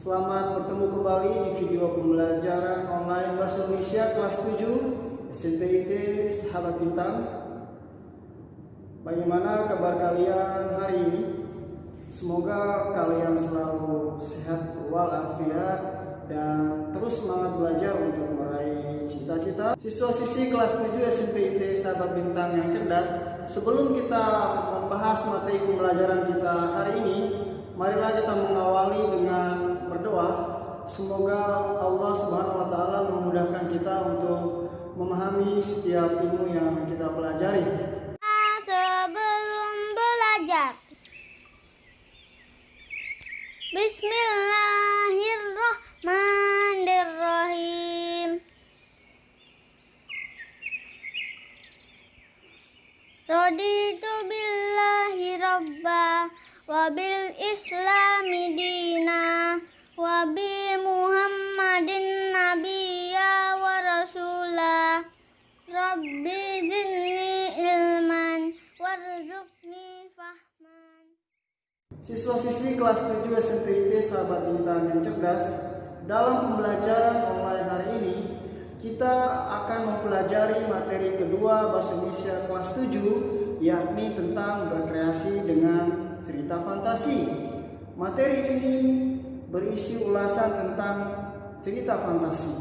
Selamat bertemu kembali di video pembelajaran online Bahasa Indonesia kelas 7 SNPIT Sahabat Bintang. Bagaimana kabar kalian hari ini? Semoga kalian selalu sehat walafiat dan terus semangat belajar untuk meraih cita-cita. Siswa-siswi kelas 7 SNPIT Sahabat Bintang yang cerdas, sebelum kita membahas materi pembelajaran kita hari ini, marilah kita mengawali dengan berdoa. Semoga Allah Subhanahu wa taala memudahkan kita untuk memahami setiap ilmu yang kita pelajari. Sebelum belajar, Bismillahirrahmanirrahim. Raditu billahi rabba wa bil islami dina wa bi muhammadin nabiyya wa rasulah. Rabbi zidni ilman warzuqni fahman. Siswa-siswi kelas 7 SNPIT Sahabat Bintang yang cerdas, dalam pembelajaran online hari ini kita akan mempelajari materi kedua Bahasa Indonesia kelas 7, yakni tentang berkreasi dengan cerita fantasi. Materi ini berisi ulasan tentang cerita fantasi.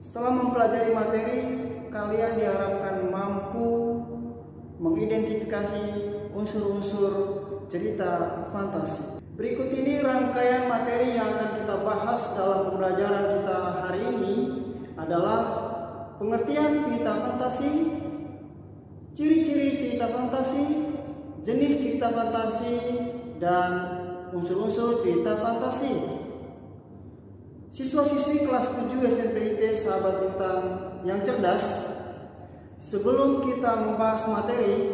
Setelah mempelajari materi, kalian diharapkan mampu mengidentifikasi unsur-unsur cerita fantasi. Berikut ini rangkaian materi yang akan kita bahas dalam pembelajaran kita hari ini adalah pengertian cerita fantasi, ciri-ciri cerita fantasi, jenis cerita fantasi, dan unsur-unsur cerita fantasi. Siswa-siswi kelas 7 SNPIT Sahabat Bintang yang cerdas, sebelum kita membahas materi,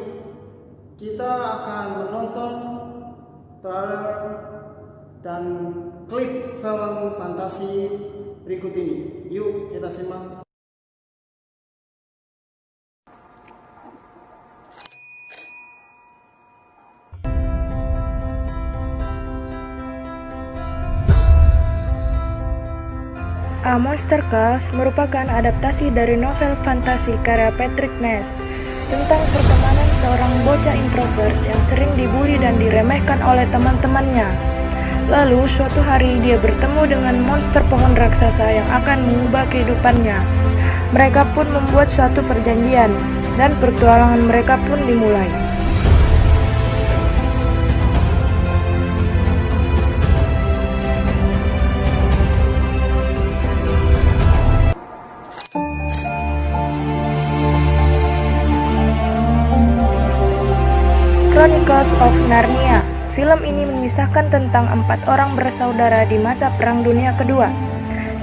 kita akan menonton trailer dan klip film fantasi berikut ini. Yuk kita simak. A Monster Calls merupakan adaptasi dari novel fantasi karya Patrick Ness tentang pertemanan seorang bocah introvert yang sering dibully dan diremehkan oleh teman-temannya. Lalu suatu hari dia bertemu dengan monster pohon raksasa yang akan mengubah kehidupannya. Mereka pun membuat suatu perjanjian dan petualangan mereka pun dimulai. Chronicles of Narnia. Film ini mengisahkan tentang 4 orang bersaudara di masa Perang Dunia Kedua.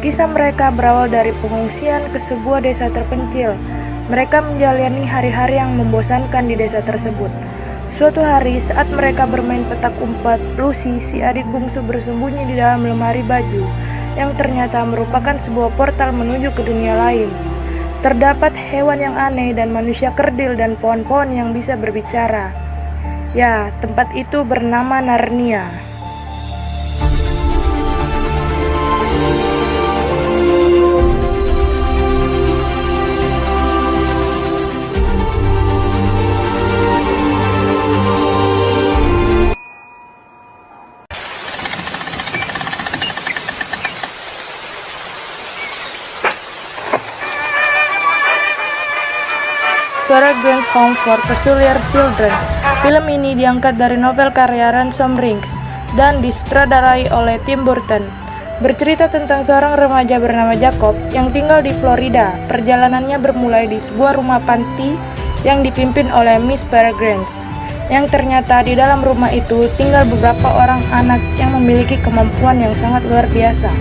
Kisah mereka berawal dari pengungsian ke sebuah desa terpencil. Mereka menjalani hari-hari yang membosankan di desa tersebut. Suatu hari saat mereka bermain petak umpet, Lucy, si adik bungsu, bersembunyi di dalam lemari baju yang ternyata merupakan sebuah portal menuju ke dunia lain. Terdapat hewan yang aneh dan manusia kerdil dan pohon-pohon yang bisa berbicara. Ya, tempat itu bernama Narnia. Peregrine's Home for Peculiar Children. Film ini diangkat dari novel karya Ransom Riggs dan disutradarai oleh Tim Burton. Bercerita tentang seorang remaja bernama Jacob yang tinggal di Florida. Perjalanannya bermulai di sebuah rumah panti yang dipimpin oleh Miss Peregrine, yang ternyata di dalam rumah itu tinggal beberapa orang anak yang memiliki kemampuan yang sangat luar biasa.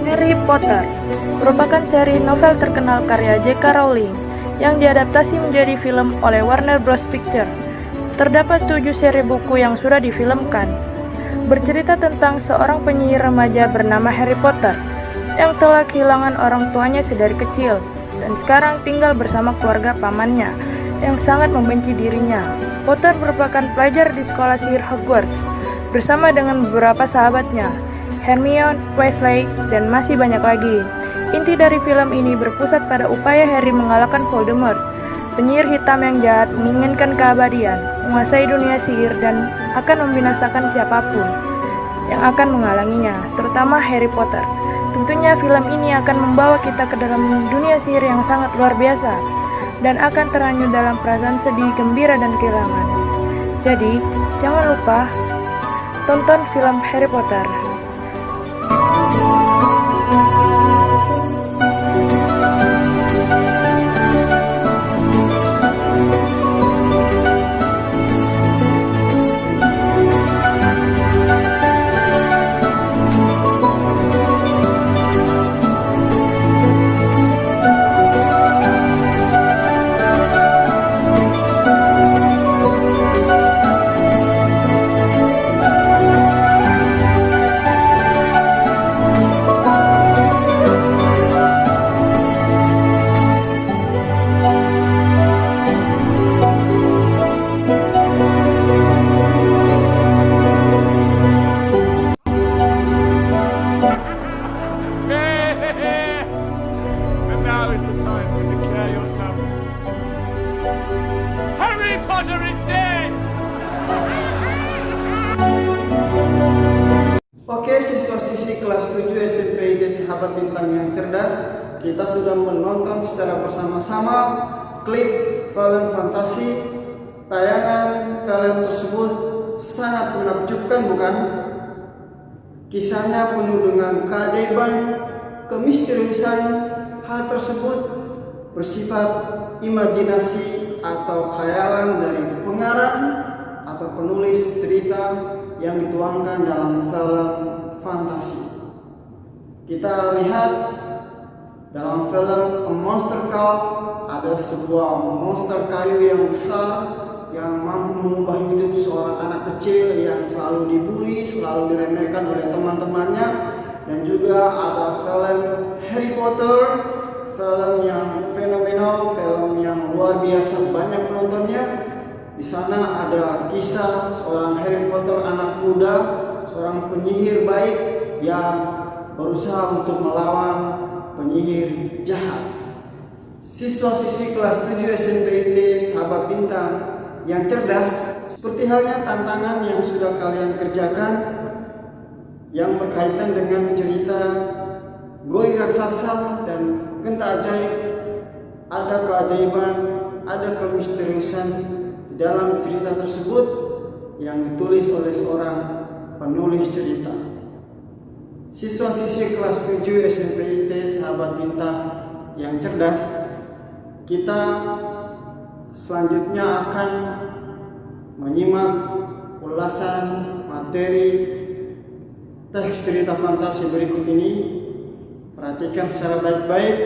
Harry Potter merupakan seri novel terkenal karya J.K. Rowling yang diadaptasi menjadi film oleh Warner Bros. Pictures. Terdapat 7 seri buku yang sudah difilmkan. Bercerita tentang seorang penyihir remaja bernama Harry Potter yang telah kehilangan orang tuanya sedari kecil dan sekarang tinggal bersama keluarga pamannya yang sangat membenci dirinya. Potter merupakan pelajar di sekolah sihir Hogwarts bersama dengan beberapa sahabatnya, Hermione, Weasley, dan masih banyak lagi. Inti dari film ini berpusat pada upaya Harry mengalahkan Voldemort, penyihir hitam yang jahat menginginkan keabadian, menguasai dunia sihir dan akan membinasakan siapapun yang akan menghalanginya, terutama Harry Potter. Tentunya film ini akan membawa kita ke dalam dunia sihir yang sangat luar biasa dan akan terhanyut dalam perasaan sedih, gembira, dan kehilangan. Jadi, jangan lupa tonton film Harry Potter. And now is the time to declare yourself. Harry Potter is dead! Oke, siswa-siswi kelas 7 SMP ID Sahabat Bintang yang cerdas, kita sudah menonton secara bersama-sama klip film fantasi. Tayangan film tersebut sangat menakjubkan, bukan? Kisahnya penuh dengan keajaiban, kemisteriusan. Hal tersebut bersifat imajinasi atau khayalan dari pengarang atau penulis cerita yang dituangkan dalam film fantasi. Kita lihat dalam film A Monster Cult ada sebuah monster kayu yang besar yang mampu mengubah hidup seorang anak kecil yang selalu dibully, selalu diremehkan oleh teman-temannya. Dan juga ada film Harry Potter, film yang fenomenal, film yang luar biasa banyak penontonnya. Di sana ada kisah seorang Harry Potter anak muda, seorang penyihir baik yang berusaha untuk melawan penyihir jahat. Siswa-siswi kelas 7 SMP Sahabat Bintang yang cerdas, seperti halnya tantangan yang sudah kalian kerjakan yang berkaitan dengan cerita Goi Raksasa dan Genta Ajaib. Ada keajaiban, ada kemisteriusan di dalam cerita tersebut yang ditulis oleh seorang penulis cerita. Siswa-siswi kelas 7 SMP IT Sahabat Bintang yang cerdas, kita selanjutnya akan menyimak ulasan materi teks cerita fantasi berikut ini. Perhatikan secara baik-baik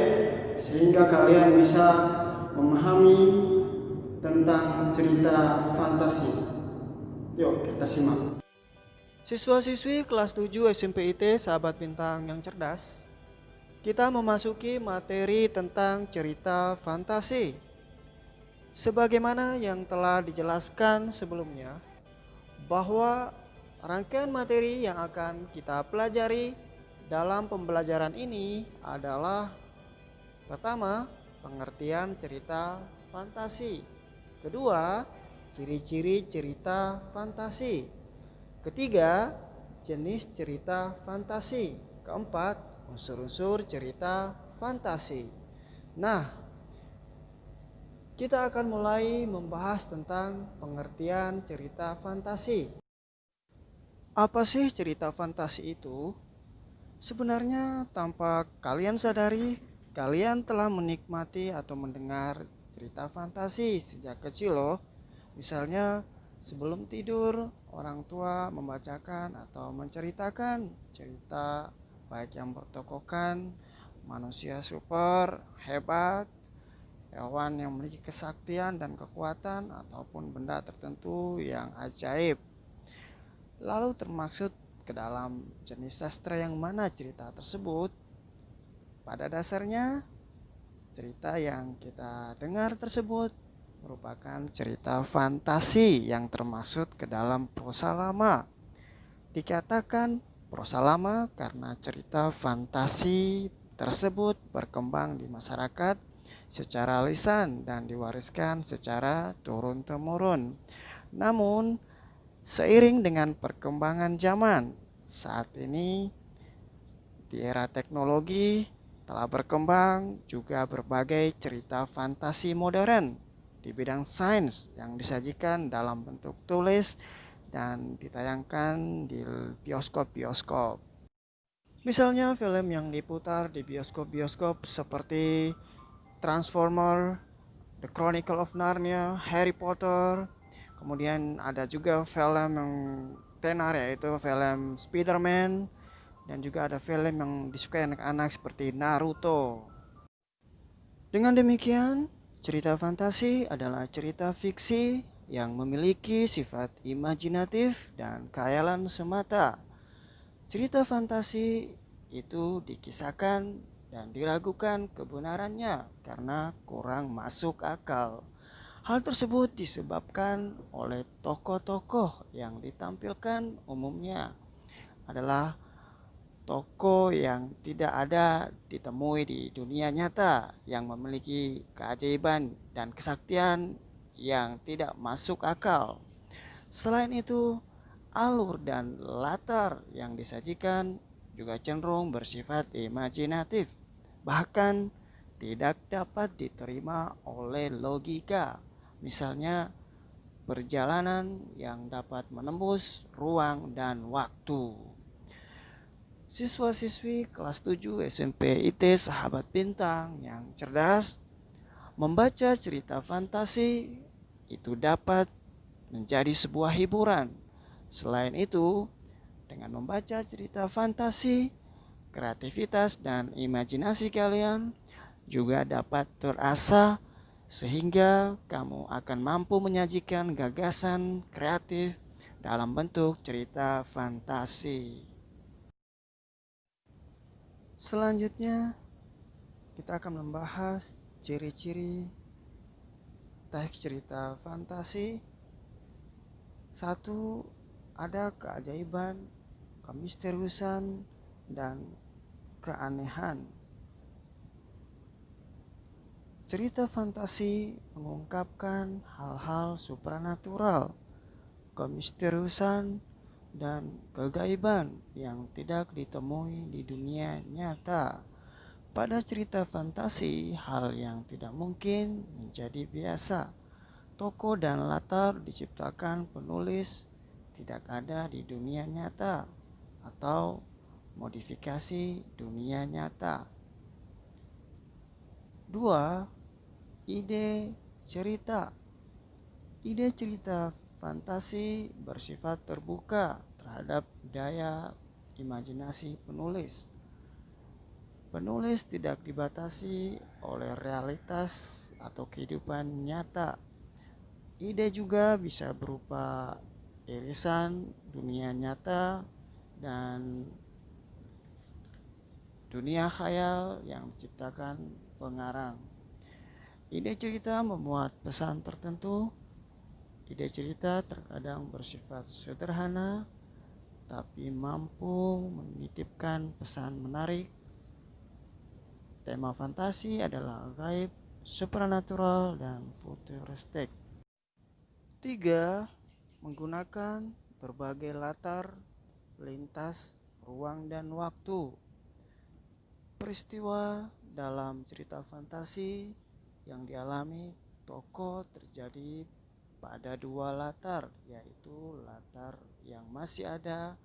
sehingga kalian bisa memahami tentang cerita fantasi. Yuk kita simak. Siswa-siswi kelas 7 SMP IT Sahabat Bintang yang cerdas, kita memasuki materi tentang cerita fantasi. Sebagaimana yang telah dijelaskan sebelumnya, bahwa rangkaian materi yang akan kita pelajari dalam pembelajaran ini adalah: pertama, pengertian cerita fantasi; kedua, ciri-ciri cerita fantasi; ketiga, jenis cerita fantasi; keempat, unsur-unsur cerita fantasi. Nah, kita akan mulai membahas tentang pengertian cerita fantasi. Apa sih cerita fantasi itu? Sebenarnya tanpa kalian sadari, kalian telah menikmati atau mendengar cerita fantasi sejak kecil loh. Misalnya sebelum tidur, orang tua membacakan atau menceritakan cerita baik yang bertokohkan manusia super hebat, hewan yang memiliki kesaktian dan kekuatan, ataupun benda tertentu yang ajaib. Lalu termaksud ke dalam jenis sastra yang mana cerita tersebut? Pada dasarnya, cerita yang kita dengar tersebut merupakan cerita fantasi yang termasuk ke dalam prosa lama. Dikatakan prosa lama karena cerita fantasi tersebut berkembang di masyarakat secara lisan dan diwariskan secara turun-temurun. Namun, seiring dengan perkembangan zaman, saat ini di era teknologi telah berkembang juga berbagai cerita fantasi modern di bidang sains yang disajikan dalam bentuk tulis dan ditayangkan di bioskop-bioskop. Misalnya film yang diputar di bioskop-bioskop seperti Transformer, The Chronicle of Narnia, Harry Potter. Kemudian ada juga film yang tenar yaitu film Spider-Man, dan juga ada film yang disukai anak-anak seperti Naruto. Dengan demikian, cerita fantasi adalah cerita fiksi yang memiliki sifat imajinatif dan khayalan semata. Cerita fantasi itu dikisahkan dan diragukan kebenarannya karena kurang masuk akal. Hal tersebut disebabkan oleh tokoh-tokoh yang ditampilkan umumnya adalah tokoh yang tidak ada ditemui di dunia nyata, yang memiliki keajaiban dan kesaktian yang tidak masuk akal. Selain itu, alur dan latar yang disajikan juga cenderung bersifat imajinatif, bahkan tidak dapat diterima oleh logika. Misalnya, perjalanan yang dapat menembus ruang dan waktu. Siswa-siswi kelas 7 SMP IT Sahabat Bintang yang cerdas membaca cerita fantasi itu dapat menjadi sebuah hiburan. Selain itu, dengan membaca cerita fantasi, kreativitas dan imajinasi kalian juga dapat terasah sehingga kamu akan mampu menyajikan gagasan kreatif dalam bentuk cerita fantasi. Selanjutnya, kita akan membahas ciri-ciri teks cerita fantasi. 1. Ada keajaiban, kemisteriusan, dan keanehan. Cerita fantasi mengungkapkan hal-hal supranatural, kemisteriusan, dan kegaiban yang tidak ditemui di dunia nyata. Pada cerita fantasi, hal yang tidak mungkin menjadi biasa. Tokoh dan latar diciptakan penulis tidak ada di dunia nyata atau modifikasi dunia nyata. 2. Ide cerita. Ide cerita fantasi bersifat terbuka terhadap daya imajinasi penulis. Penulis tidak dibatasi oleh realitas atau kehidupan nyata. Ide juga bisa berupa irisan dunia nyata dan dunia khayal yang diciptakan pengarang. Ide cerita memuat pesan tertentu. Ide cerita terkadang bersifat sederhana, tapi mampu menitipkan pesan menarik. Tema fantasi adalah gaib, supernatural, dan futuristik. 3. Menggunakan berbagai latar, lintas, ruang, dan waktu. Peristiwa dalam cerita fantasi yang dialami tokoh terjadi pada 2 latar, yaitu latar yang masih ada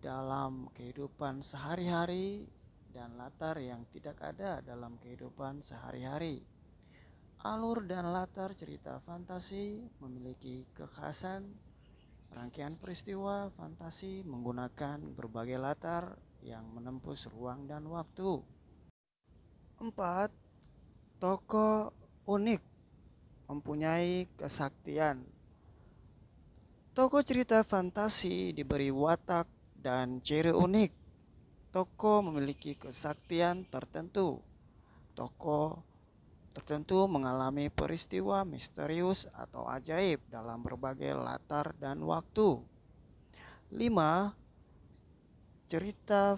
dalam kehidupan sehari-hari dan latar yang tidak ada dalam kehidupan sehari-hari. Alur dan latar cerita fantasi memiliki kekhasan. Rangkaian peristiwa fantasi menggunakan berbagai latar yang menembus ruang dan waktu. 4. Tokoh unik mempunyai kesaktian. Tokoh cerita fantasi diberi watak dan ciri unik. tokoh memiliki kesaktian tertentu. Tokoh tertentu mengalami peristiwa misterius atau ajaib dalam berbagai latar dan waktu. 5. Cerita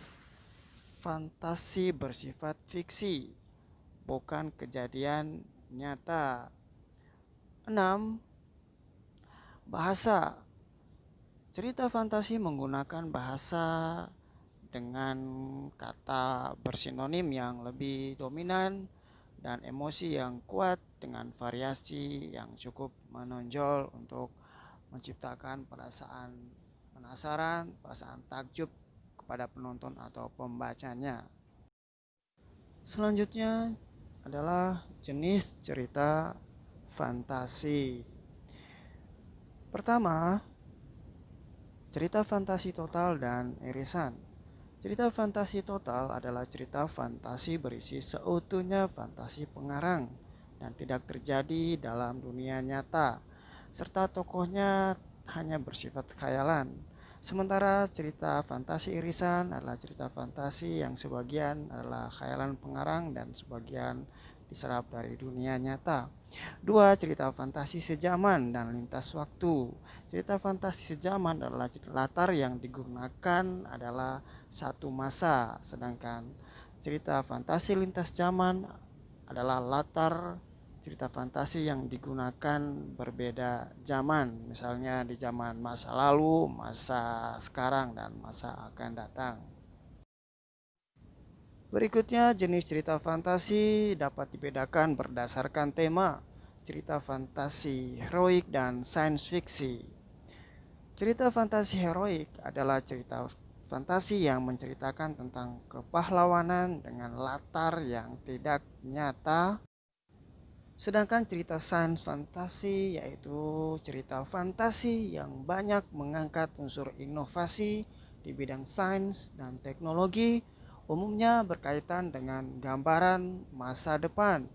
fantasi bersifat fiksi, bukan kejadian nyata. 6. Bahasa. Cerita fantasi menggunakan bahasa dengan kata bersinonim yang lebih dominan dan emosi yang kuat dengan variasi yang cukup menonjol untuk menciptakan perasaan penasaran, perasaan takjub kepada penonton atau pembacanya. Selanjutnya adalah jenis cerita fantasi. Pertama, cerita fantasi total dan irisan. Cerita fantasi total adalah cerita fantasi berisi seutuhnya fantasi pengarang dan tidak terjadi dalam dunia nyata, serta tokohnya hanya bersifat khayalan. Sementara cerita fantasi irisan adalah cerita fantasi yang sebagian adalah khayalan pengarang dan sebagian diserap dari dunia nyata. 2. Cerita fantasi sejaman dan lintas waktu. Cerita fantasi sejaman adalah latar yang digunakan adalah satu masa, sedangkan cerita fantasi lintas zaman adalah latar cerita fantasi yang digunakan berbeda zaman, misalnya di zaman masa lalu, masa sekarang, dan masa akan datang. Berikutnya, jenis cerita fantasi dapat dibedakan berdasarkan tema. Cerita fantasi heroik dan science fiksi. Cerita fantasi heroik adalah cerita fantasi yang menceritakan tentang kepahlawanan dengan latar yang tidak nyata. Sedangkan cerita science fantasi yaitu cerita fantasi yang banyak mengangkat unsur inovasi di bidang sains dan teknologi, umumnya berkaitan dengan gambaran masa depan.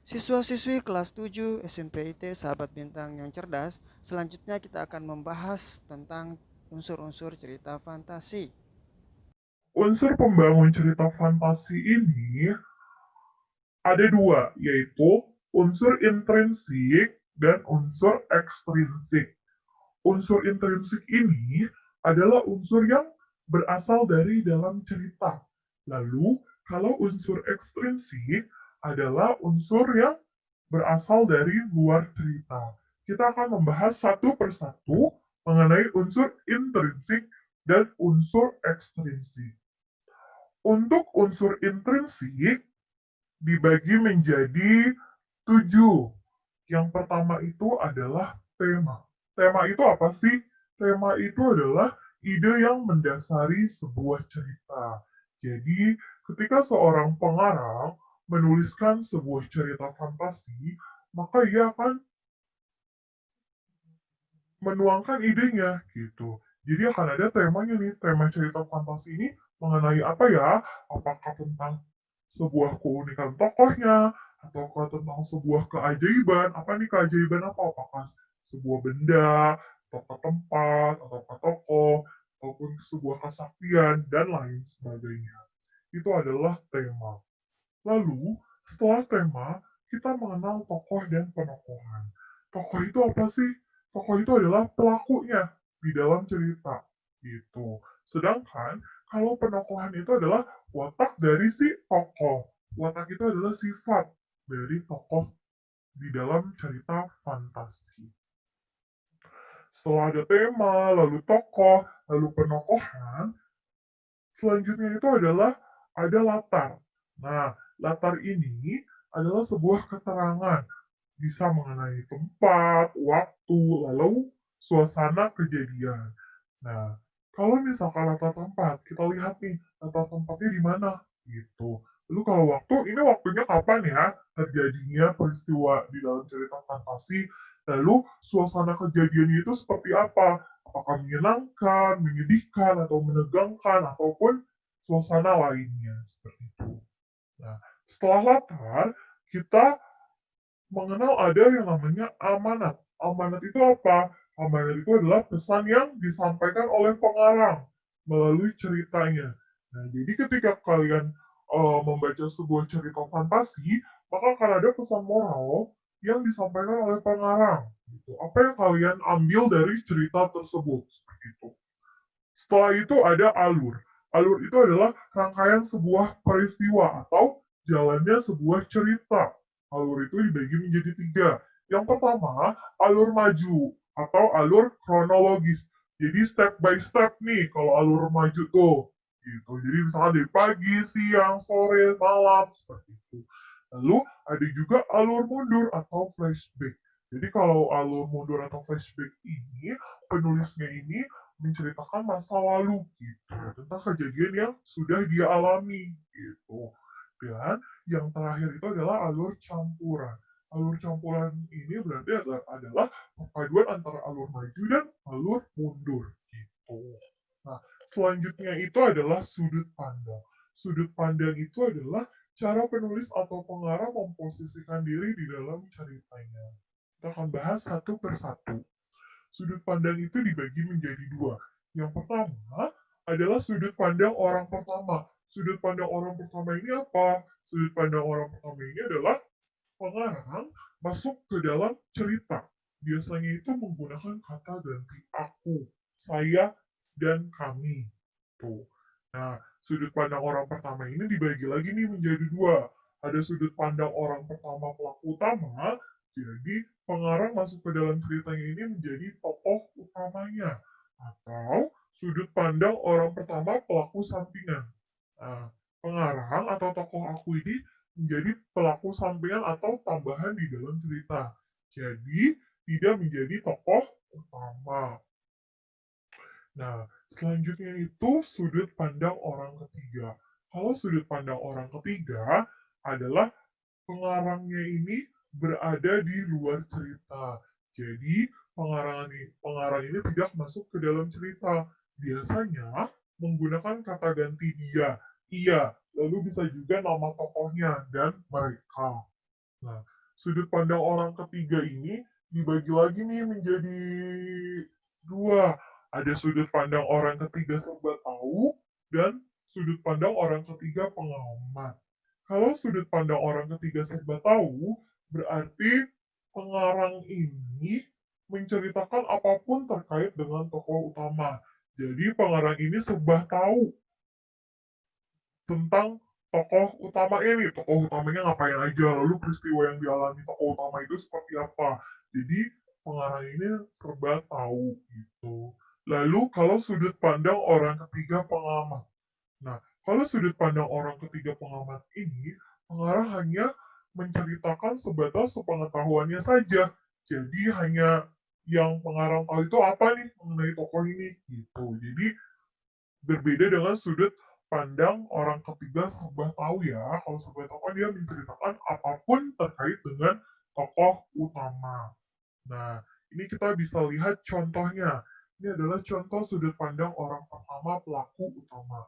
Siswa-siswi kelas 7 SMPIT Sahabat Bintang yang cerdas, selanjutnya kita akan membahas tentang unsur-unsur cerita fantasi. Unsur pembangun cerita fantasi ini ada dua, yaitu unsur intrinsik dan unsur ekstrinsik. Unsur intrinsik ini adalah unsur yang berasal dari dalam cerita. Lalu, kalau unsur ekstrinsik adalah unsur yang berasal dari luar cerita. Kita akan membahas satu persatu mengenai unsur intrinsik dan unsur ekstrinsik. Untuk unsur intrinsik, dibagi menjadi 7. Yang pertama itu adalah tema. Tema itu apa sih? Tema itu adalah ide yang mendasari sebuah cerita. Jadi, ketika seorang pengarang menuliskan sebuah cerita fantasi, maka ia akan menuangkan idenya gitu. Jadi akan ada temanya nih, tema cerita fantasi ini mengenai apa ya? Apakah tentang sebuah keunikan tokohnya, ataukah tentang sebuah keajaiban? Apa nih keajaiban apa? Apakah sebuah benda, atau tempat, atau tokoh, ataupun sebuah kesaktian, dan lain sebagainya. Itu adalah tema. Lalu, setelah tema, kita mengenal tokoh dan penokohan. Tokoh itu apa sih? Tokoh itu adalah pelakunya di dalam cerita. Gitu. Sedangkan, kalau penokohan itu adalah watak dari si tokoh. Watak itu adalah sifat dari tokoh di dalam cerita fantasi. Setelah ada tema, lalu tokoh, lalu penokohan, selanjutnya itu adalah ada latar. Nah, latar ini adalah sebuah keterangan, bisa mengenai tempat, waktu, lalu suasana kejadian. Nah, kalau misalkan latar tempat, kita lihat nih, latar tempatnya di mana, gitu. Lalu kalau waktu, ini waktunya kapan ya terjadinya peristiwa di dalam cerita fantasi, lalu suasana kejadiannya itu seperti apa? Apakah menyenangkan, menyedihkan, atau menegangkan, ataupun suasana lainnya, seperti itu. Nah, setelah latar, kita mengenal ada yang namanya amanat. Amanat itu apa? Amanat itu adalah pesan yang disampaikan oleh pengarang. melalui ceritanya. Nah, jadi ketika kalian membaca sebuah cerita fantasi, maka akan ada pesan moral yang disampaikan oleh pengarang. Gitu. Apa yang kalian ambil dari cerita tersebut? Seperti itu. Setelah itu ada alur. Alur itu adalah rangkaian sebuah peristiwa atau jalannya sebuah cerita. Alur itu dibagi menjadi tiga. Yang pertama, alur maju atau alur kronologis. Jadi step by step nih kalau alur maju tuh. Gitu. Jadi misalnya dari pagi, siang, sore, malam, seperti itu. Lalu ada juga alur mundur atau flashback. Jadi kalau alur mundur atau flashback ini, penulisnya ini menceritakan masa lalu gitu tentang kejadian yang sudah dia alami gitu. Dan yang terakhir itu adalah alur campuran. Alur campuran ini berarti adalah perpaduan antara alur maju dan alur mundur gitu. Nah, selanjutnya itu adalah sudut pandang. Sudut pandang itu adalah cara penulis atau pengarang memposisikan diri di dalam ceritanya. Kita akan bahas satu persatu. Sudut pandang itu dibagi menjadi dua. Yang pertama adalah sudut pandang orang pertama. Sudut pandang orang pertama ini apa? Sudut pandang orang pertama ini adalah pengarang masuk ke dalam cerita. Biasanya itu menggunakan kata ganti aku, saya, dan kami. Tuh. Nah, sudut pandang orang pertama ini dibagi lagi nih menjadi dua. Ada sudut pandang orang pertama pelaku utama, jadi pengarang masuk ke dalam ceritanya ini menjadi tokoh utamanya. Atau sudut pandang orang pertama pelaku sampingan. Nah, pengarang atau tokoh aku ini menjadi pelaku sampingan atau tambahan di dalam cerita. Jadi, tidak menjadi tokoh utama. Nah, selanjutnya itu sudut pandang orang ketiga. Kalau sudut pandang orang ketiga adalah pengarangnya ini berada di luar cerita. Jadi, pengarang ini tidak masuk ke dalam cerita. Biasanya menggunakan kata ganti dia, ia, lalu bisa juga nama tokohnya dan mereka. Nah, sudut pandang orang ketiga ini dibagi lagi nih menjadi dua. Ada sudut pandang orang ketiga serba tahu dan sudut pandang orang ketiga pengamat. Kalau sudut pandang orang ketiga serba tahu, berarti pengarang ini menceritakan apapun terkait dengan tokoh utama. Jadi pengarang ini serba tahu tentang tokoh utama ini. Tokoh utamanya ngapain aja, lalu peristiwa yang dialami tokoh utama itu seperti apa. Jadi pengarang ini serba tahu gitu. Lalu kalau sudut pandang orang ketiga pengamat. Nah, kalau sudut pandang orang ketiga pengamat ini, pengarang hanya menceritakan sebatas sepengetahuannya saja. Jadi hanya yang pengarang tahu itu apa nih mengenai tokoh ini gitu. Jadi berbeda dengan sudut pandang orang ketiga serba tahu ya. Kalau serba tahu kan dia menceritakan apapun terkait dengan tokoh utama. Nah, ini kita bisa lihat contohnya. Ini adalah contoh sudut pandang orang pertama pelaku utama.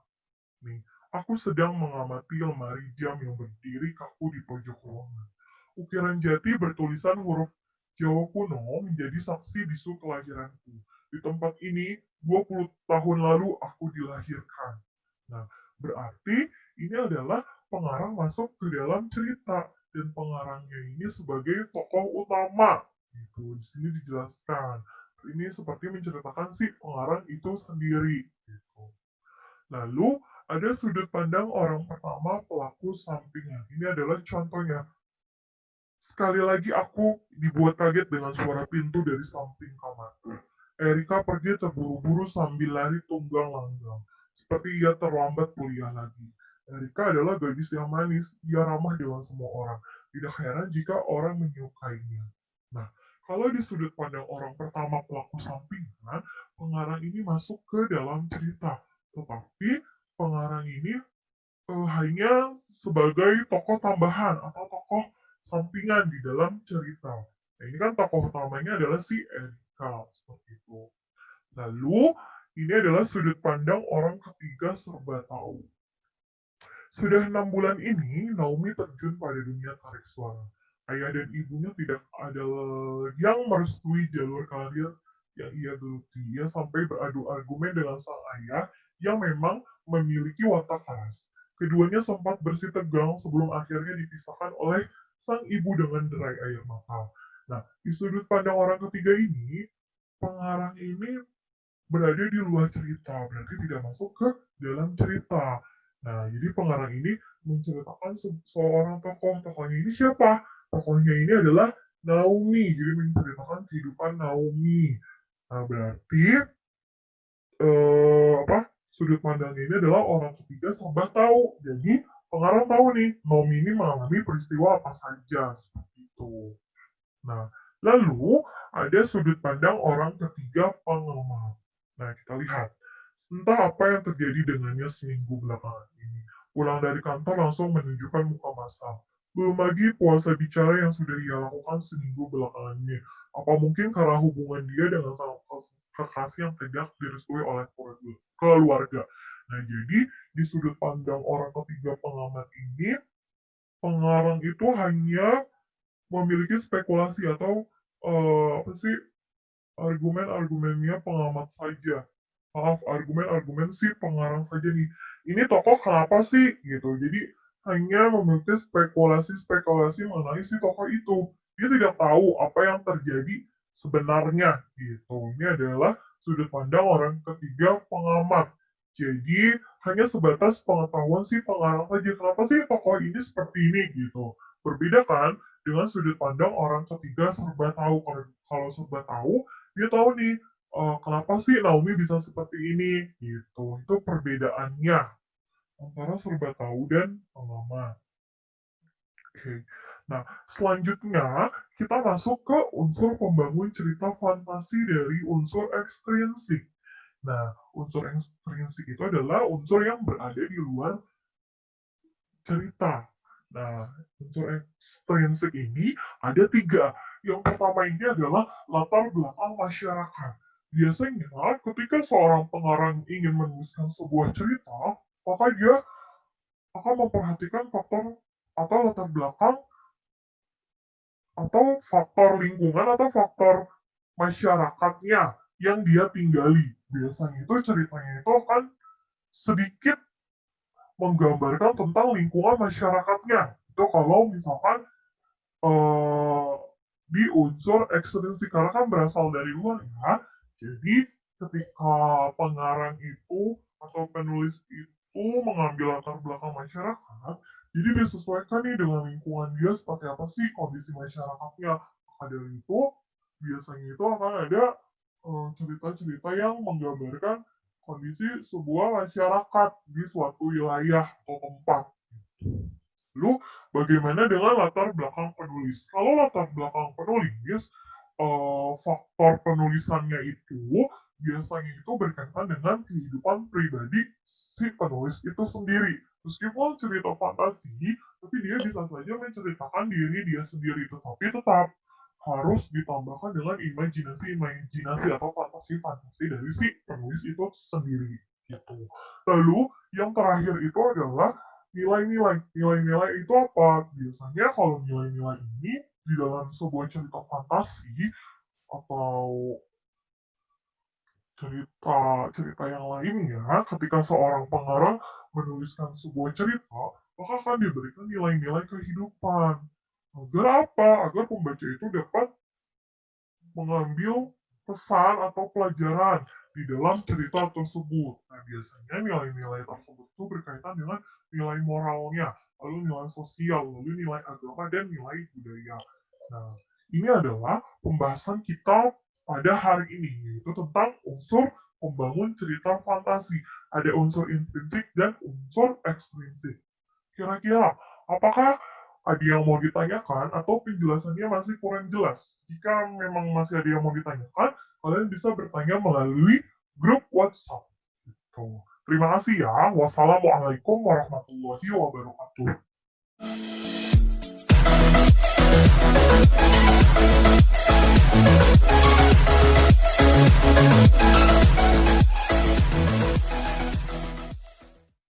Nih, aku sedang mengamati lemari jam yang berdiri kaku di pojok ruangan. Ukiran jati bertulisan huruf Jawa kuno menjadi saksi bisu kelahiranku. Di tempat ini, 20 tahun lalu aku dilahirkan. Nah, berarti ini adalah pengarang masuk ke dalam cerita dan pengarangnya ini sebagai tokoh utama. Gitu, di sini dijelaskan. Ini seperti menceritakan si pengarang itu sendiri. Gitu. Lalu ada sudut pandang orang pertama pelaku sampingan. Ini adalah contohnya. Sekali lagi aku dibuat kaget dengan suara pintu dari samping kamarku. Erika pergi terburu-buru sambil lari tunggang langgang. Seperti ia terlambat kuliah lagi. Erika adalah gadis yang manis, ia ramah dengan semua orang. Tidak heran jika orang menyukainya. Nah, kalau di sudut pandang orang pertama pelaku sampingan, pengarang ini masuk ke dalam cerita. Tetapi pengarang ini hanya sebagai tokoh tambahan atau tokoh sampingan di dalam cerita. Nah, ini kan tokoh utamanya adalah si Erika, seperti itu. Lalu, ini adalah sudut pandang orang ketiga serba tahu. Sudah 6 bulan ini, Naomi terjun pada dunia tarik suara. Ayah dan ibunya tidak ada yang merestui jalur karir yang ia geluti. Ia sampai beradu argumen dengan sang ayah yang memang memiliki watak keras. Keduanya sempat bersih tegang sebelum akhirnya dipisahkan oleh sang ibu dengan derai air mata. Nah, di sudut pandang orang ketiga ini, pengarang ini berada di luar cerita, berarti tidak masuk ke dalam cerita. Nah, jadi pengarang ini menceritakan seorang tokoh. Tokohnya ini siapa? Tokohnya ini adalah Naomi, jadi menceritakan kehidupan Naomi. Nah, berarti sudut pandang ini adalah orang ketiga serba tahu. Jadi pengarang tahu nih, Naomi ini mengalami peristiwa apa saja seperti itu. Nah, lalu ada sudut pandang orang ketiga pengamat. Nah, kita lihat. Entah apa yang terjadi dengannya seminggu belakangan ini. Pulang dari kantor langsung menunjukkan muka masam. Belum lagi puasa bicara yang sudah ia lakukan seminggu belakangan ini. Apa mungkin karena hubungan dia dengan sang kekasih yang tidak direstui oleh keluarga. Nah, jadi di sudut pandang orang ketiga pengamat ini, pengarang itu hanya memiliki spekulasi atau apa sih argumen-argumennya pengamat saja. Maaf, argumen-argumen si pengarang saja nih. Ini tokoh kenapa sih gitu. Jadi hanya memiliki spekulasi-spekulasi mengenai si tokoh itu. Dia tidak tahu apa yang terjadi sebenarnya gitu. Ini adalah sudut pandang orang ketiga pengamat. Jadi hanya sebatas pengetahuan si pengarang saja. Kenapa sih tokoh ini seperti ini gitu. Berbeda kan dengan sudut pandang orang ketiga serba tahu. Kalau serba tahu, dia tahu nih kenapa sih Naomi bisa seperti ini gitu. Itu perbedaannya antara serba tahu dan pengamat. Oke. Nah, selanjutnya kita masuk ke unsur pembangun cerita fantasi dari unsur ekstrinsik. Nah, unsur ekstrinsik itu adalah unsur yang berada di luar cerita. Nah, unsur ekstrinsik ini ada 3. Yang pertama ini adalah latar belakang masyarakat. Biasanya, ketika seorang pengarang ingin menuliskan sebuah cerita, maka dia akan memperhatikan faktor atau latar belakang atau faktor lingkungan atau faktor masyarakatnya yang dia tinggali. Biasanya itu ceritanya itu akan sedikit menggambarkan tentang lingkungan masyarakatnya. Itu kalau misalkan eh, di unsur ekstrinsik karena kan berasal dari luar ya. Jadi ketika pengarang itu atau penulis itu mengambil latar belakang masyarakat, jadi disesuaikan nih dengan lingkungan dia seperti apa sih kondisi masyarakatnya. Maka dari itu biasanya itu akan ada cerita-cerita yang menggambarkan kondisi sebuah masyarakat di suatu wilayah atau tempat. Lalu, bagaimana dengan latar belakang penulis? Kalau latar belakang penulis, faktor penulisannya itu biasanya itu berkaitan dengan kehidupan pribadi si penulis itu sendiri. Meskipun cerita fantasi, tapi dia bisa saja menceritakan diri dia sendiri, tetapi tetap harus ditambahkan dengan imajinasi atau fantasi-fantasi dari si penulis itu sendiri. Gitu. Lalu, yang terakhir itu adalah nilai-nilai. Nilai-nilai itu apa? Biasanya kalau nilai-nilai ini di dalam sebuah cerita fantasi atau cerita-cerita yang lainnya, ketika seorang pengarang menuliskan sebuah cerita, maka akan diberikan nilai-nilai kehidupan. Agar apa? Agar pembaca itu dapat mengambil pesan atau pelajaran di dalam cerita tersebut. Nah, biasanya nilai-nilai tersebut itu berkaitan dengan nilai moralnya, lalu nilai sosial, lalu nilai agama, dan nilai budaya. Nah, ini adalah pembahasan kita pada hari ini, yaitu tentang unsur pembangun cerita fantasi. Ada unsur intrinsik dan unsur ekstrinsik. Kira-kira, apakah ada yang mau ditanyakan atau penjelasannya masih kurang jelas? Jika memang masih ada yang mau ditanyakan, kalian bisa bertanya melalui grup WhatsApp. Gitu. Terima kasih ya. Wassalamualaikum warahmatullahi wabarakatuh.